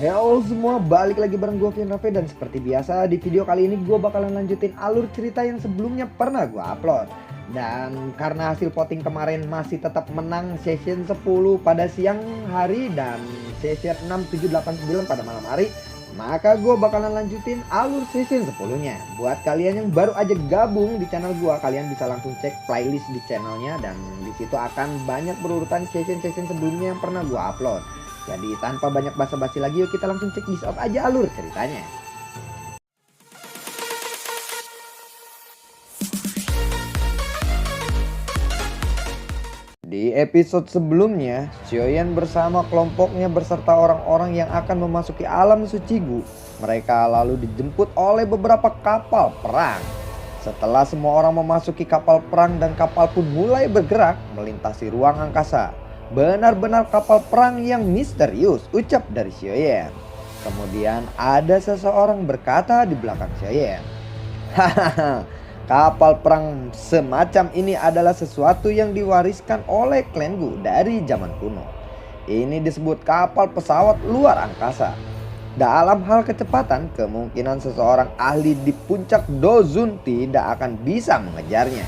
Halo semua, balik lagi bareng gue Vian Raffe, dan seperti biasa di video kali ini gue bakalan lanjutin alur cerita yang sebelumnya pernah gue upload. Dan karena hasil voting kemarin masih tetap menang session 10 pada siang hari dan session 6, 7, 8, 9 pada malam hari, maka gue bakalan lanjutin alur session 10-nya. Buat kalian yang baru aja gabung di channel gue, kalian bisa langsung cek playlist di channelnya, dan disitu akan banyak berurutan session-session sebelumnya yang pernah gue upload. Jadi tanpa banyak basa-basi lagi, yuk kita langsung cek out aja alur ceritanya. Di episode sebelumnya, Xiaoyan bersama kelompoknya beserta orang-orang yang akan memasuki alam suci Gu. Mereka lalu dijemput oleh beberapa kapal perang. Setelah semua orang memasuki kapal perang dan kapal pun mulai bergerak melintasi ruang angkasa. Benar-benar kapal perang yang misterius, ucap dari Xiaoyan. Kemudian ada seseorang berkata di belakang Xiaoyan. Hahaha, kapal perang semacam ini adalah sesuatu yang diwariskan oleh klan Gu dari zaman kuno. Ini disebut kapal pesawat luar angkasa. Dalam hal kecepatan, kemungkinan seseorang ahli di puncak Dozun tidak akan bisa mengejarnya.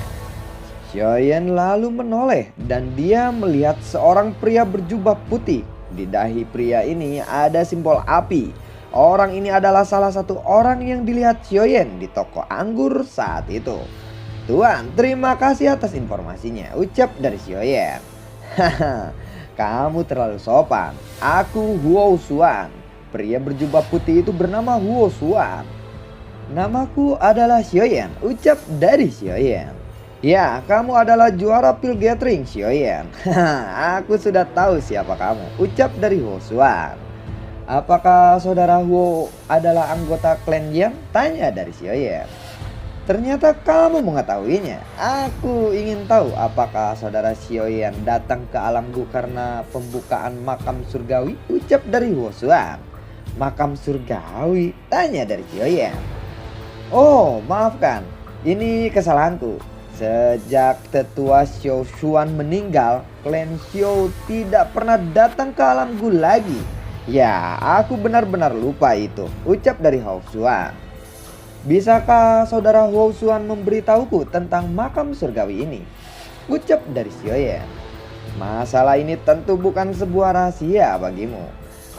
Xiaoyan lalu menoleh dan dia melihat seorang pria berjubah putih. Di dahi pria ini ada simbol api. Orang ini adalah salah satu orang yang dilihat Xiaoyan di toko anggur saat itu. Tuan, terima kasih atas informasinya, ucap dari Xiaoyan. Haha, kamu terlalu sopan. Aku Huo Xuan. Pria berjubah putih itu bernama Huo Xuan. Namaku adalah Xiaoyan, ucap dari Xiaoyan. Ya, kamu adalah juara pil gathering, Xiaoyan. Aku sudah tahu siapa kamu, ucap dari Huo Xuan. Apakah saudara Huo adalah anggota klan Yang? Tanya dari Xiaoyan. Ternyata kamu mengetahuinya. Aku ingin tahu apakah saudara Xiaoyan datang ke alam Gu karena pembukaan makam surgawi, ucap dari Huo Xuan. Makam surgawi? Tanya dari Xiaoyan. Oh, maafkan, ini kesalahanku. Sejak tetua Xiao Xuan meninggal, klan Xiao tidak pernah datang ke alam Gu lagi. Ya, aku benar-benar lupa itu, ucap dari Huo Xuan. Bisakah saudara Huo Xuan memberitahuku tentang makam surgawi ini? Ucap dari Xiaoyan. Masalah ini tentu bukan sebuah rahasia bagimu.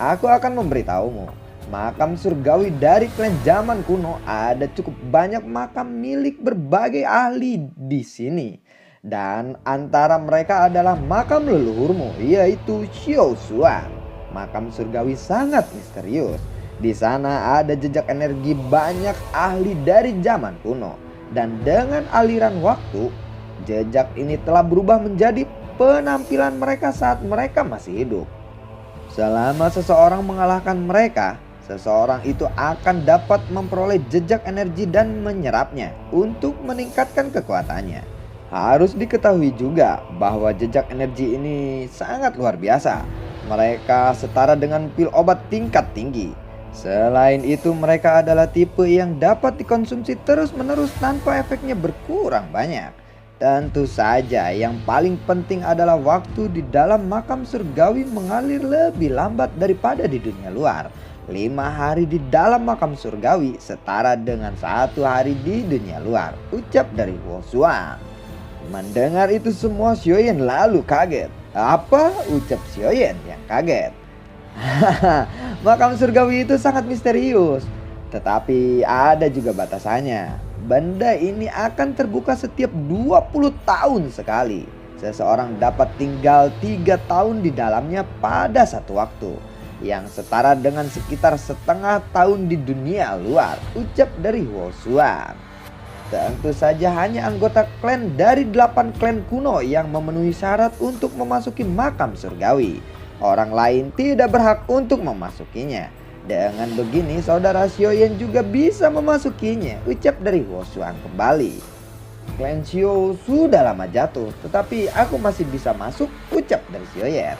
Aku akan memberitahumu. Makam surgawi dari klan zaman kuno ada cukup banyak makam milik berbagai ahli di sini. Dan antara mereka adalah makam leluhurmu, yaitu Xiao Xuan. Makam surgawi sangat misterius. Di sana ada jejak energi banyak ahli dari zaman kuno. Dan dengan aliran waktu, jejak ini telah berubah menjadi penampilan mereka saat mereka masih hidup. Selama seseorang mengalahkan mereka, seseorang itu akan dapat memperoleh jejak energi dan menyerapnya untuk meningkatkan kekuatannya. Harus diketahui juga bahwa jejak energi ini sangat luar biasa. Mereka setara dengan pil obat tingkat tinggi. Selain itu, mereka adalah tipe yang dapat dikonsumsi terus-menerus tanpa efeknya berkurang banyak. Tentu saja yang paling penting adalah waktu di dalam makam surgawi mengalir lebih lambat daripada di dunia luar. 5 hari di dalam makam surgawi setara dengan 1 hari di dunia luar, ucap dari Huo Xuan. Mendengar itu semua, Xiaoyan lalu kaget. Apa? Ucap Xiaoyan yang kaget. Makam surgawi itu sangat misterius, tetapi ada juga batasannya. Benda ini akan terbuka setiap 20 tahun sekali. Seseorang dapat tinggal 3 tahun di dalamnya pada satu waktu, yang setara dengan sekitar setengah tahun di dunia luar, ucap dari Huo Xuan. Tentu saja hanya anggota klan dari 8 klan kuno yang memenuhi syarat untuk memasuki makam surgawi. Orang lain tidak berhak untuk memasukinya. Dengan begini saudara Xiaoyan juga bisa memasukinya, ucap dari Huo Xuan kembali. Klan Xiao sudah lama jatuh, tetapi aku masih bisa masuk, ucap dari Xiaoyan.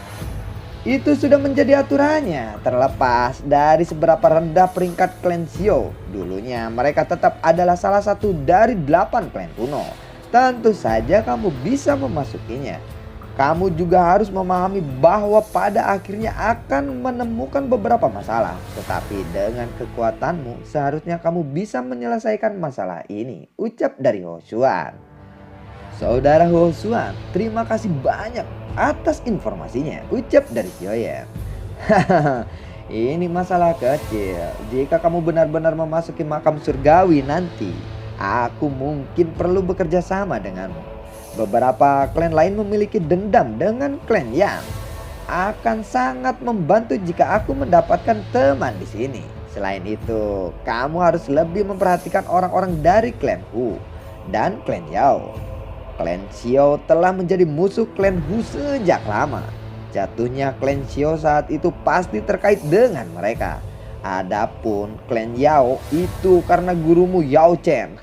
Itu sudah menjadi aturannya, terlepas dari seberapa rendah peringkat klan Xiao. Dulunya mereka tetap adalah salah satu dari 8 klan kuno. Tentu saja kamu bisa memasukinya. kamu juga harus memahami bahwa pada akhirnya akan menemukan beberapa masalah. Tetapi dengan kekuatanmu seharusnya kamu bisa menyelesaikan masalah ini, ucap dari Hoshuan. Saudara Hoshuan, terima kasih banyak atas informasinya, ucap dari Hyoyen. Hahaha, ini masalah kecil. Jika kamu benar-benar memasuki makam surgawi nanti, aku mungkin perlu bekerja sama denganmu. Beberapa klan lain memiliki dendam dengan klan Yang. Akan sangat membantu jika aku mendapatkan teman di sini. Selain itu, kamu harus lebih memperhatikan orang-orang dari klan Hu dan klan Yao. Klan Xiao telah menjadi musuh klan Hu sejak lama. Jatuhnya klan Xiao saat itu pasti terkait dengan mereka. Adapun klan Yao itu karena gurumu Yao Chen.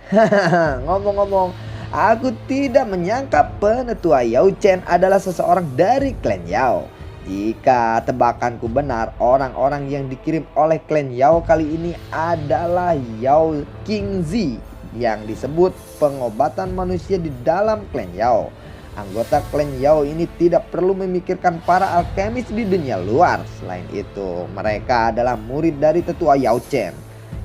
Ngomong-ngomong, aku tidak menyangka penetua Yao Chen adalah seseorang dari klan Yao. Jika tebakanku benar, orang-orang yang dikirim oleh klan Yao kali ini adalah Yao Qingzi yang disebut pengobatan manusia di dalam klan Yao. Anggota klan Yao ini tidak perlu memikirkan para alkemis di dunia luar. Selain itu, mereka adalah murid dari tetua Yao Chen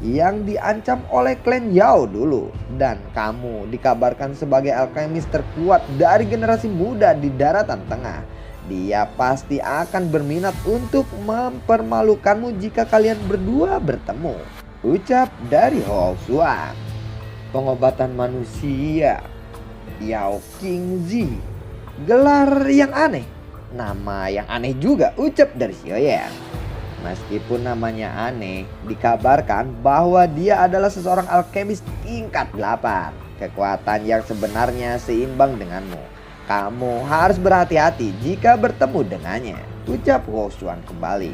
yang diancam oleh klan Yao dulu. Dan kamu dikabarkan sebagai alkemis terkuat dari generasi muda di daratan tengah. Dia pasti akan berminat untuk mempermalukanmu jika kalian berdua bertemu, ucap dari Hoshuan. Pengobatan manusia, Yao Qingzi, gelar yang aneh, nama yang aneh juga, ucap dari Hyoyen. Meskipun namanya aneh, dikabarkan bahwa dia adalah seseorang alkemis tingkat 8. Kekuatan yang sebenarnya seimbang denganmu. Kamu harus berhati-hati jika bertemu dengannya, ucap Hoshuan kembali.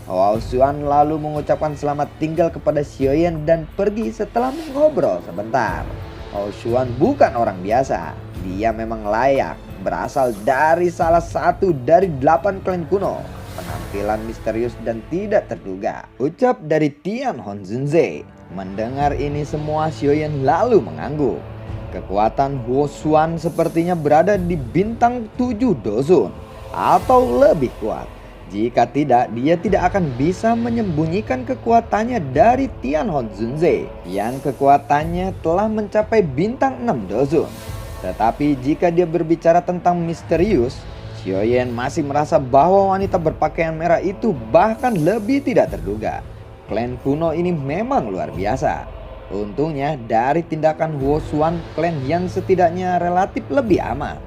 Hoshuan lalu mengucapkan selamat tinggal kepada Hyoyen dan pergi setelah mengobrol sebentar. Hoshuan bukan orang biasa. Dia memang layak berasal dari salah satu dari 8 klan kuno. Penampilan misterius dan tidak terduga, ucap dari Tian Honzunze. Mendengar ini semua, Hyoyen lalu mengangguk. Kekuatan Hoshuan sepertinya berada di bintang 7 dozon atau lebih kuat. Jika tidak, dia tidak akan bisa menyembunyikan kekuatannya dari Tian Honzunze yang kekuatannya telah mencapai bintang 6 dozon. Tetapi jika dia berbicara tentang misterius, Hyoyen masih merasa bahwa wanita berpakaian merah itu bahkan lebih tidak terduga. Klan kuno ini memang luar biasa. Untungnya dari tindakan Hoshuan, klan yang setidaknya relatif lebih aman.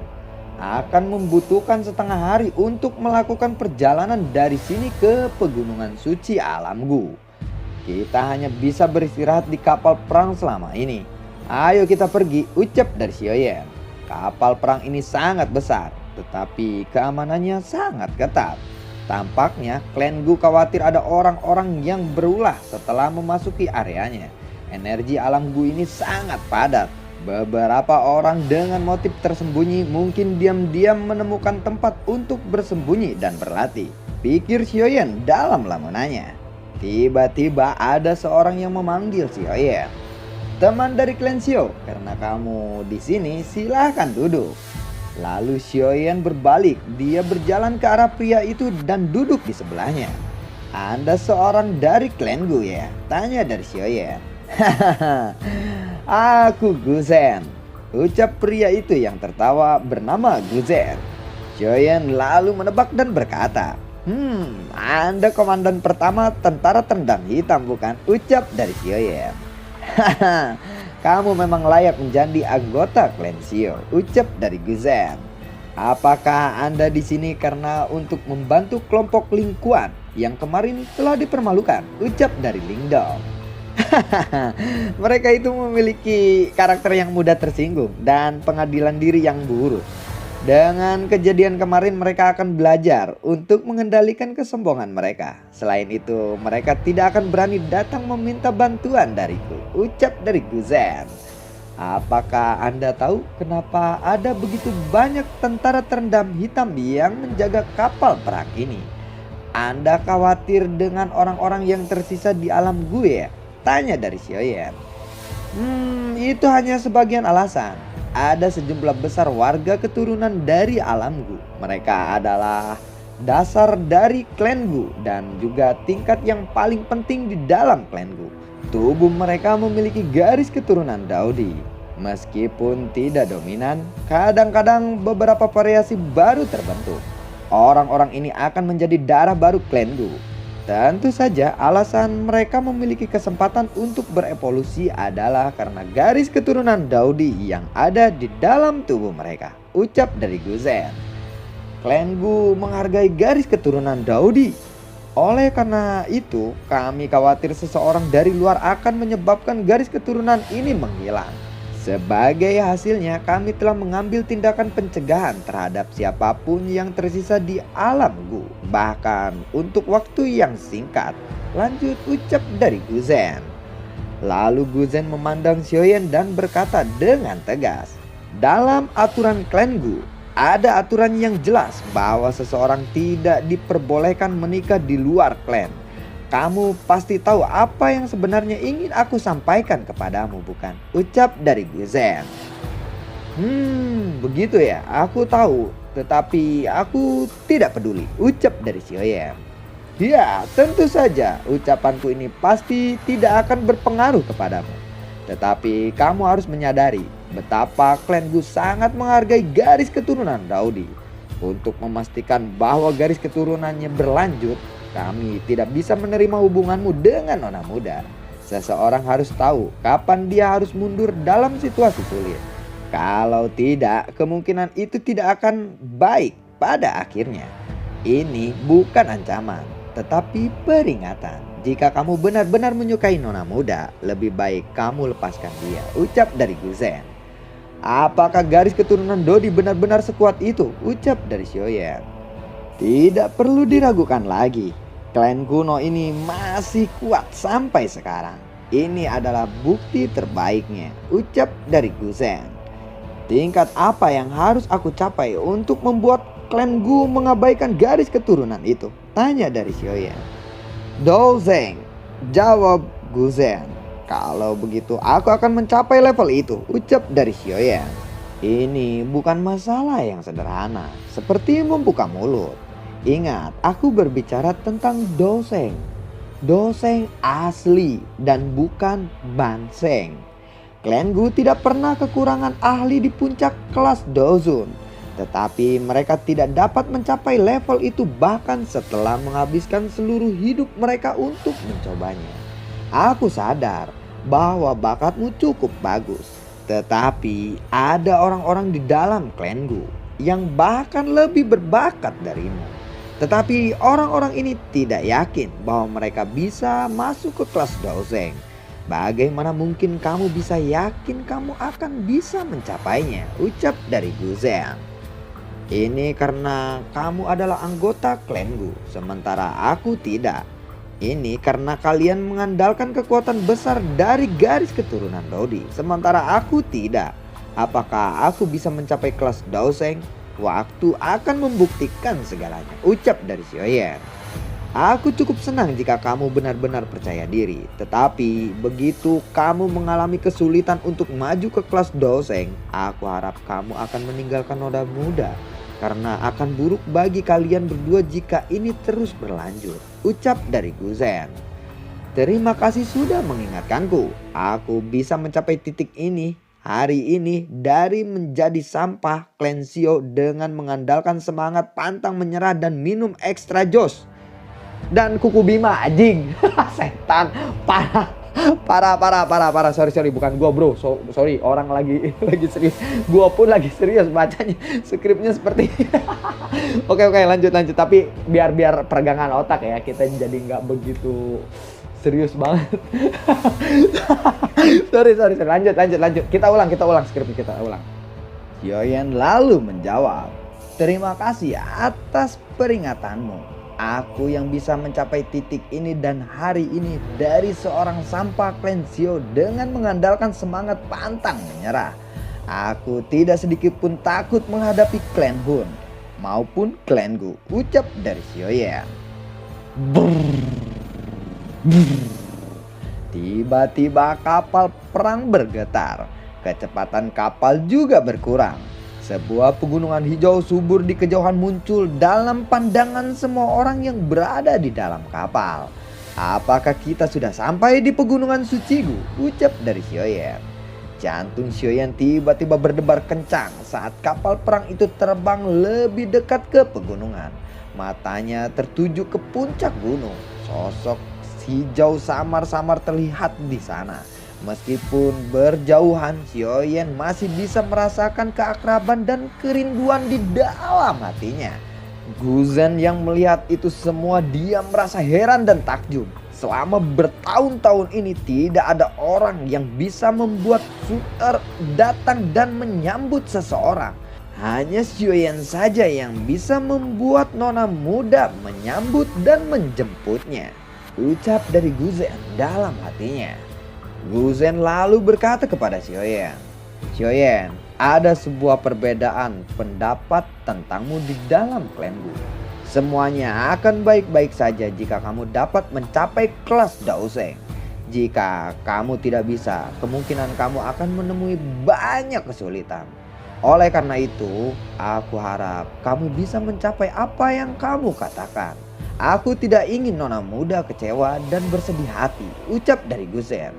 Akan membutuhkan setengah hari untuk melakukan perjalanan dari sini ke pegunungan suci alam Gu. Kita hanya bisa beristirahat di kapal perang selama ini. Ayo kita pergi, ucap dari Hyoyen. Kapal perang ini sangat besar, tetapi keamanannya sangat ketat. Tampaknya klan Gu khawatir ada orang-orang yang berulah setelah memasuki areanya. Energi alam Gu ini sangat padat. Beberapa orang dengan motif tersembunyi mungkin diam-diam menemukan tempat untuk bersembunyi dan berlatih, pikir Hyoyen dalam lamunannya. Tiba-tiba ada seorang yang memanggil Hyoyen. Teman dari klan Xiao, karena kamu di sini silahkan duduk. Lalu Hyoyen berbalik, dia berjalan ke arah pria itu dan duduk di sebelahnya. Anda seorang dari klan Gu ya? Tanya dari Hyoyen. Hahaha, aku Guzen, ucap pria itu yang tertawa bernama Guzen. Hyoyen lalu menebak dan berkata, Anda komandan pertama tentara tendang hitam bukan? Ucap dari Hyoyen. Hahaha, kamu memang layak menjadi anggota klan Xiao, ucap dari Guzen. Apakah Anda di sini karena untuk membantu kelompok Lingkuan yang kemarin telah dipermalukan? Ucap dari Lingdong. Mereka itu memiliki karakter yang mudah tersinggung dan pengadilan diri yang buruk. Dengan kejadian kemarin mereka akan belajar untuk mengendalikan kesombongan mereka. Selain itu mereka tidak akan berani datang meminta bantuan dariku, ucap dari Guzen. Apakah Anda tahu kenapa ada begitu banyak tentara terendam hitam yang menjaga kapal perang ini? Anda khawatir dengan orang-orang yang tersisa di alam gue ya? Tanya dari Hyoyen. Itu hanya sebagian alasan. ada sejumlah besar warga keturunan dari alam Gu. Mereka adalah dasar dari klan Gu dan juga tingkat yang paling penting di dalam klan Gu. Tubuh mereka memiliki garis keturunan Daudi. Meskipun tidak dominan, kadang-kadang beberapa variasi baru terbentuk. Orang-orang ini akan menjadi darah baru klan Gu. Tentu saja alasan mereka memiliki kesempatan untuk berevolusi adalah karena garis keturunan Daudi yang ada di dalam tubuh mereka. Ucap dari Guzen. Klan Gu menghargai garis keturunan Daudi. Oleh karena itu, kami khawatir seseorang dari luar akan menyebabkan garis keturunan ini menghilang. Sebagai hasilnya, kami telah mengambil tindakan pencegahan terhadap siapapun yang tersisa di alam Gu, bahkan untuk waktu yang singkat. Lanjut ucap dari Guzen. Lalu Guzen memandang Xiaoyan dan berkata dengan tegas, dalam aturan klan Gu, ada aturan yang jelas bahwa seseorang tidak diperbolehkan menikah di luar klan. Kamu pasti tahu apa yang sebenarnya ingin aku sampaikan kepadamu, bukan? Ucap dari Guzen. Begitu ya, aku tahu. Tetapi aku tidak peduli. Ucap dari Xiaoyan. Ya, tentu saja ucapanku ini pasti tidak akan berpengaruh kepadamu. Tetapi kamu harus menyadari betapa klan Gu sangat menghargai garis keturunan Daudi. Untuk memastikan bahwa garis keturunannya berlanjut, kami tidak bisa menerima hubunganmu dengan nona muda. Seseorang harus tahu kapan dia harus mundur dalam situasi sulit. Kalau tidak, kemungkinan itu tidak akan baik pada akhirnya. Ini bukan ancaman, tetapi peringatan. Jika kamu benar-benar menyukai nona muda, lebih baik kamu lepaskan dia. Ucap dari Guzen. Apakah garis keturunan Daudi benar-benar sekuat itu? Ucap dari Xiaoyan. Tidak perlu diragukan lagi. Klan kuno ini masih kuat sampai sekarang. Ini adalah bukti terbaiknya. Ucap dari Guzen. Tingkat apa yang harus aku capai untuk membuat klan Gu mengabaikan garis keturunan itu? Tanya dari Xiaoyan. Douzeng, jawab Guzen. Kalau begitu aku akan mencapai level itu. Ucap dari Xiaoyan. Ini bukan masalah yang sederhana, seperti membuka mulut. Ingat, aku berbicara tentang Douzeng. Douzeng asli dan bukan Banseng. Klan Gu tidak pernah kekurangan ahli di puncak kelas Douzun. Tetapi mereka tidak dapat mencapai level itu bahkan setelah menghabiskan seluruh hidup mereka untuk mencobanya. Aku sadar bahwa bakatmu cukup bagus. Tetapi ada orang-orang di dalam klan Gu yang bahkan lebih berbakat darimu. Tetapi orang-orang ini tidak yakin bahwa mereka bisa masuk ke kelas Douzeng. Bagaimana mungkin kamu bisa yakin kamu akan bisa mencapainya? Ucap dari Guzen. Ini karena kamu adalah anggota klan Gu, sementara aku tidak. Ini karena kalian mengandalkan kekuatan besar dari garis keturunan Daudi, sementara aku tidak. Apakah aku bisa mencapai kelas Douzeng? Waktu akan membuktikan segalanya. Ucap dari Xiaoyan. Aku cukup senang jika kamu benar-benar percaya diri. Tetapi begitu kamu mengalami kesulitan untuk maju ke kelas Douzeng, aku harap kamu akan meninggalkan noda muda. Karena akan buruk bagi kalian berdua jika ini terus berlanjut. Ucap dari Guzen. Terima kasih sudah mengingatkanku. Aku bisa mencapai titik ini hari ini dari menjadi sampah klan Xiao dengan mengandalkan semangat pantang menyerah dan minum ekstra jos. Dan kuku Bima anjing. Setan. Parah. Sorry, bukan gua bro. Sorry, orang lagi serius. Gua pun lagi serius bacanya. Skripnya seperti ini. Oke, lanjut. Tapi biar peregangan otak ya. Kita jadi nggak begitu serius banget. sorry. Lanjut. Kita ulang skripnya, kita ulang. Xiaoyan lalu menjawab. Terima kasih atas peringatanmu. Aku yang bisa mencapai titik ini dan hari ini dari seorang sampah klan Xiao dengan mengandalkan semangat pantang menyerah. Aku tidak sedikit pun takut menghadapi klan Hun maupun klan Gu. Ucap dari Xiaoyan. Tiba-tiba kapal perang bergetar. Kecepatan kapal juga berkurang. Sebuah pegunungan hijau subur di kejauhan muncul dalam pandangan semua orang yang berada di dalam kapal. "Apakah kita sudah sampai di pegunungan Sucigu?" ucap dari Xiaoyan. Jantung Xiaoyan tiba-tiba berdebar kencang saat kapal perang itu terbang lebih dekat ke pegunungan. Matanya tertuju ke puncak gunung. Sosok hijau samar-samar terlihat di sana. Meskipun berjauhan, Xiaoyan masih bisa merasakan keakraban dan kerinduan di dalam hatinya. Guzen yang melihat itu semua, dia merasa heran dan takjub. Selama bertahun-tahun ini tidak ada orang yang bisa membuat Sun-er datang dan menyambut seseorang. Hanya Xiaoyan saja yang bisa membuat nona muda menyambut dan menjemputnya, ucap dari Guzen dalam hatinya. Guzen lalu berkata kepada Xiaoyan, "Xiaoyan, ada sebuah perbedaan pendapat tentangmu di dalam klan Gu. Semuanya akan baik-baik saja jika kamu dapat mencapai kelas Daoseng. Jika kamu tidak bisa, kemungkinan kamu akan menemui banyak kesulitan. Oleh karena itu, aku harap kamu bisa mencapai apa yang kamu katakan. Aku tidak ingin nona muda kecewa dan bersedih hati," ucap dari Guzen.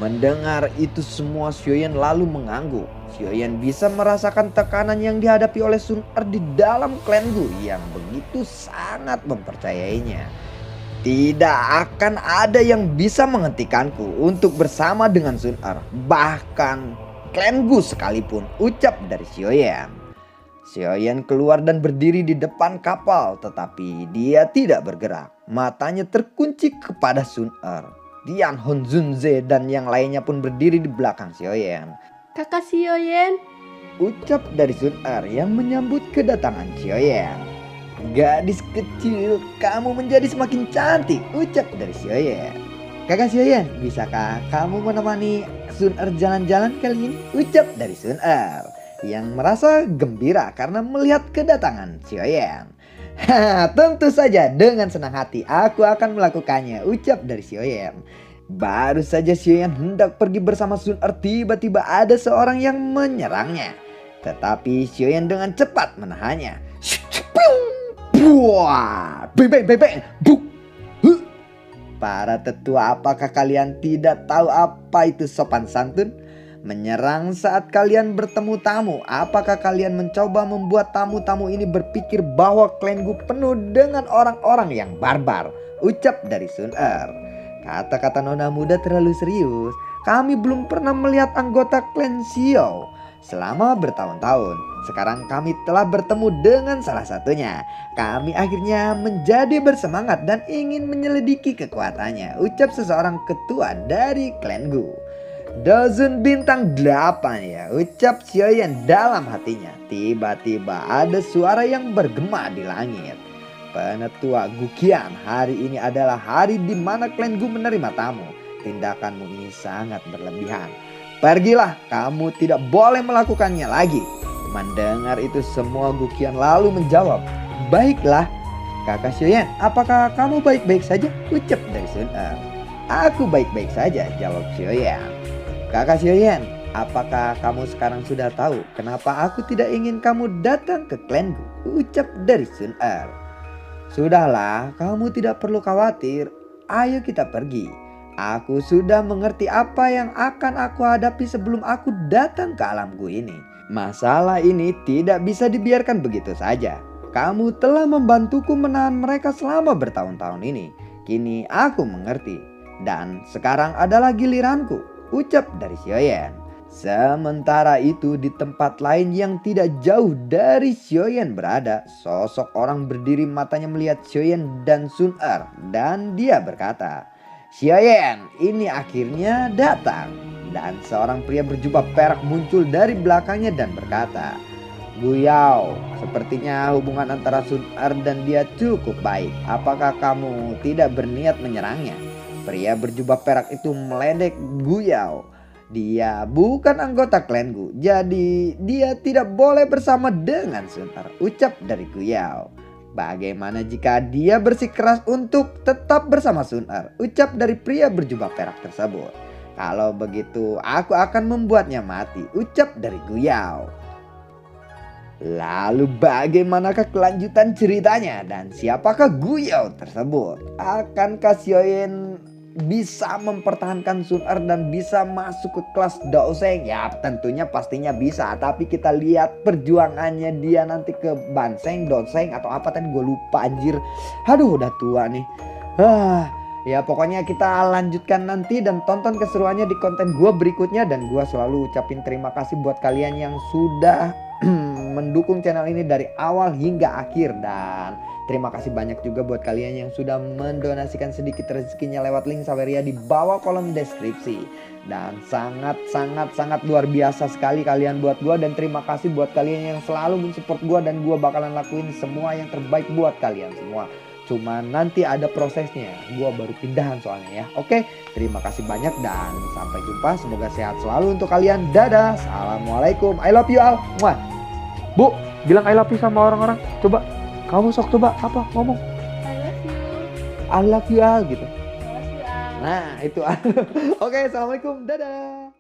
Mendengar itu semua, Xiaoyan lalu mengangguk. Xiaoyan bisa merasakan tekanan yang dihadapi oleh Sun-er di dalam klan Gu yang begitu sangat mempercayainya. "Tidak akan ada yang bisa menghentikanku untuk bersama dengan Sun-er, bahkan klan Gu sekalipun," ucap dari Xiaoyan. Xiaoyan keluar dan berdiri di depan kapal, tetapi dia tidak bergerak. Matanya terkunci kepada Sun-er. Dian Honzunze dan yang lainnya pun berdiri di belakang Xiaoyan. "Kakak Xiaoyan," ucap dari Sun-er yang menyambut kedatangan Xiaoyan. "Gadis kecil, kamu menjadi semakin cantik," ucap dari Xiaoyan. "Kakak Xiaoyan, bisakah kamu menemani Sun-er jalan-jalan kali ini?" ucap dari Sun-er yang merasa gembira karena melihat kedatangan Xiaoyan. "Tentu saja, dengan senang hati aku akan melakukannya," ucap dari Xiaoyan. Baru saja Xiaoyan hendak pergi bersama Sun-er, tiba-tiba ada seorang yang menyerangnya. Tetapi Xiaoyan dengan cepat menahannya. Buah, bebek, buk. Para tetua, apakah kalian tidak tahu apa itu sopan santun? Menyerang saat kalian bertemu tamu. Apakah kalian mencoba membuat tamu-tamu ini berpikir bahwa klan Gu penuh dengan orang-orang yang barbar? Ucap dari Sun-er. Kata-kata nona muda terlalu serius. Kami belum pernah melihat anggota klan Xiao selama bertahun-tahun. Sekarang kami telah bertemu dengan salah satunya. Kami akhirnya menjadi bersemangat dan ingin menyelidiki kekuatannya, ucap seseorang ketua dari klan Gu. "Dozen bintang 8 ya," ucap Xiaoyan dalam hatinya. Tiba-tiba ada suara yang bergema di langit. "Penetua Guqian, hari ini adalah hari di mana klan Gu menerima tamu. Tindakanmu ini sangat berlebihan. Pergilah, kamu tidak boleh melakukannya lagi." Mendengar itu semua, Guqian lalu menjawab, "Baiklah, Kakak Xiaoyan, apakah kamu baik-baik saja?" ucap dari Sun-er. "Aku baik-baik saja," jawab Xiaoyan. "Kakak Xiaoyan, apakah kamu sekarang sudah tahu kenapa aku tidak ingin kamu datang ke klan Gu?" ucap dari Sun-er. "Sudahlah, kamu tidak perlu khawatir. Ayo kita pergi. Aku sudah mengerti apa yang akan aku hadapi sebelum aku datang ke alam Gu ini. Masalah ini tidak bisa dibiarkan begitu saja. Kamu telah membantuku menahan mereka selama bertahun-tahun ini. Kini aku mengerti. Dan sekarang adalah giliranku," ucap dari Xiaoyan. Sementara itu di tempat lain yang tidak jauh dari Xiaoyan berada, sosok orang berdiri, matanya melihat Xiaoyan dan Sun-er, dan dia berkata, "Xiaoyan, ini akhirnya datang." Dan seorang pria berjubah perak muncul dari belakangnya dan berkata, "Guyao, sepertinya hubungan antara Sun-er dan dia cukup baik. Apakah kamu tidak berniat menyerangnya?" Pria berjubah perak itu meledek Guyao. Dia bukan anggota klan Gu, jadi dia tidak boleh bersama dengan Sun-er, ucap dari Guyao. Bagaimana jika dia bersikeras untuk tetap bersama Sun-er, ucap dari pria berjubah perak tersebut. Kalau begitu aku akan membuatnya mati, ucap dari Guyao. Lalu bagaimanakah kelanjutan ceritanya dan siapakah Guyao tersebut? Akankah Xiaoyan bisa mempertahankan Sun Er dan bisa masuk ke kelas Daoseng? Ya tentunya pastinya bisa, tapi kita lihat perjuangannya dia nanti ke Banseng, Doseng atau apa tadi gue lupa anjir. Aduh udah tua nih. Ya pokoknya kita lanjutkan nanti dan tonton keseruannya di konten gue berikutnya. Dan gue selalu ucapin terima kasih buat kalian yang sudah mendukung channel ini dari awal hingga akhir. Dan terima kasih banyak juga buat kalian yang sudah mendonasikan sedikit rezekinya lewat link Saweria di bawah kolom deskripsi. Dan sangat luar biasa sekali kalian buat gue. Dan terima kasih buat kalian yang selalu mensupport gue. Dan gue bakalan lakuin semua yang terbaik buat kalian semua. Cuma nanti ada prosesnya, gue baru pindahan soalnya ya. Oke, terima kasih banyak dan sampai jumpa. Semoga sehat selalu untuk kalian. Dadah, assalamualaikum, I love you all. Muah. Bu, bilang I love you sama orang-orang. Coba, kamu sok coba apa ngomong. I love you. I love you all gitu. I love you all. Nah itu. Oke, assalamualaikum, dadah.